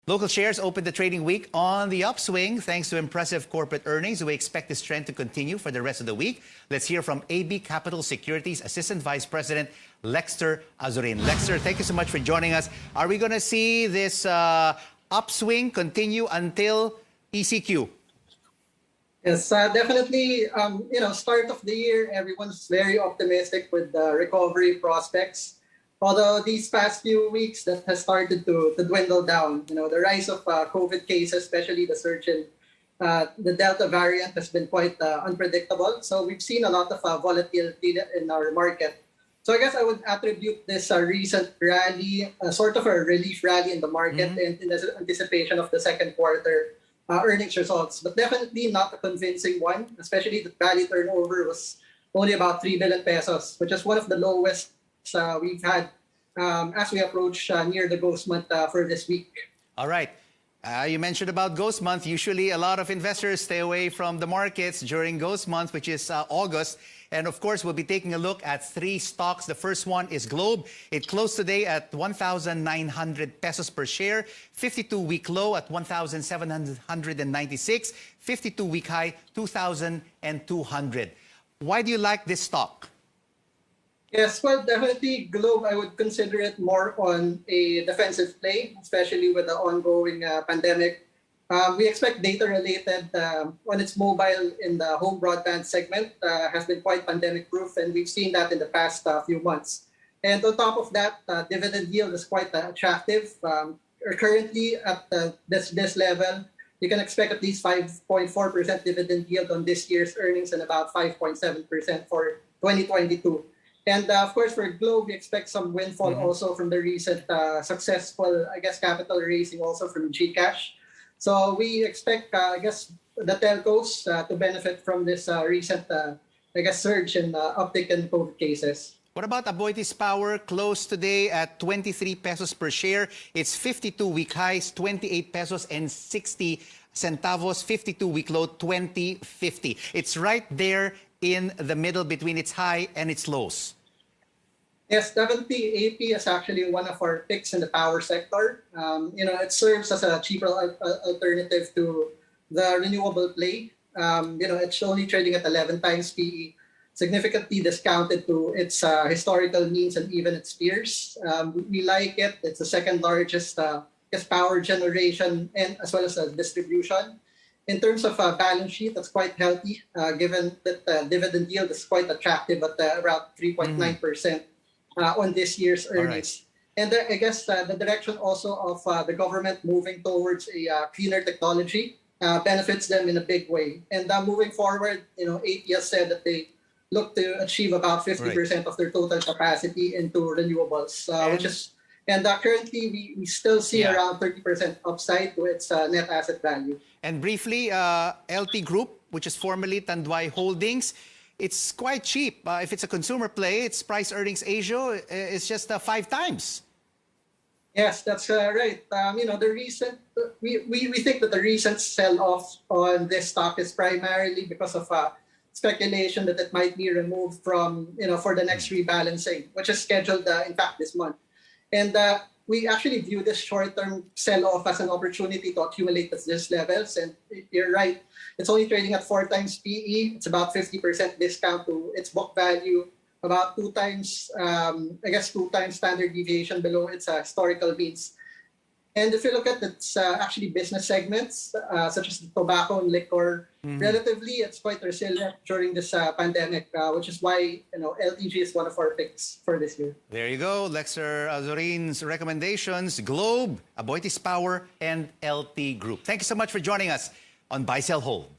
Local shares opened the trading week on the upswing thanks to impressive corporate earnings. We expect this trend to continue for the rest of the week. Let's hear from AB Capital Securities Assistant Vice President Lexter Azurin. Lexter, thank you so much for joining us. Are we going to see this upswing continue until ECQ? Yes, definitely. Start of the year, everyone's very optimistic with the recovery prospects. Although these past few weeks that has started to dwindle down, the rise of COVID cases, especially the surge in the Delta variant, has been quite unpredictable. So we've seen a lot of volatility in our market. So I guess I would attribute this recent rally, sort of a relief rally in the market in anticipation of the second quarter earnings results, but definitely not a convincing one, especially the value turnover was only about 3 billion pesos, which is one of the lowest we've had as we approach near the ghost month for this week. All right. You mentioned about ghost month. Usually a lot of investors stay away from the markets during ghost month, which is August. And of course, we'll be taking a look at three stocks. The first one is Globe. It closed today at 1,900 pesos per share, 52-week low at 1,796, 52-week high 2,200. Why do you like this stock? Yes, well, definitely Globe, I would consider it more on a defensive play, especially with the ongoing pandemic. We expect data-related on its mobile in the home broadband segment has been quite pandemic-proof, and we've seen that in the past few months. And on top of that, dividend yield is quite attractive. Currently at this level, you can expect at least 5.4% dividend yield on this year's earnings and about 5.7% for 2022. And of course, for Globe, we expect some windfall also from the recent successful, capital raising also from GCash. So we expect, the telcos to benefit from this recent, surge in uptick in COVID cases. What about Aboitiz Power? Closed today at 23 pesos per share. Its 52-week highs, 28 pesos and 60 centavos, 52-week low, 20.50. It's right there in the middle between its high and its lows. Yes, definitely. AP is actually one of our picks in the power sector. It serves as a cheaper alternative to the renewable play. It's only trading at 11 times PE, significantly discounted to its historical means and even its peers. We like it. It's the second largest power generation and as well as distribution. In terms of balance sheet, that's quite healthy, given that dividend yield is quite attractive at around 3.9%. On this year's earnings. Right. And the direction also of the government moving towards a cleaner technology benefits them in a big way. And moving forward, AP has said that they look to achieve about 50% of their total capacity into renewables, currently we still see around 30% upside to its net asset value. And briefly, LT Group, which is formerly Tanduay Holdings, it's quite cheap. If it's a consumer play, its price earnings ratio is just 5 times. Yes, that's right. The recent we think that the recent sell-off on this stock is primarily because of speculation that it might be removed from for the next rebalancing, which is scheduled in fact this month. And we actually view this short-term sell-off as an opportunity to accumulate at these levels. And you're right, it's only trading at 4 times PE. It's about 50% discount to its book value, about 2 times, 2 times standard deviation below its historical means. And if you look at its actually business segments, such as the tobacco and liquor, relatively it's quite resilient during this pandemic, which is why LTG is one of our picks for this year. There you go, Lexter Azurin's recommendations: Globe, Aboitiz Power, and LT Group. Thank you so much for joining us on Buy, Sell, Hold.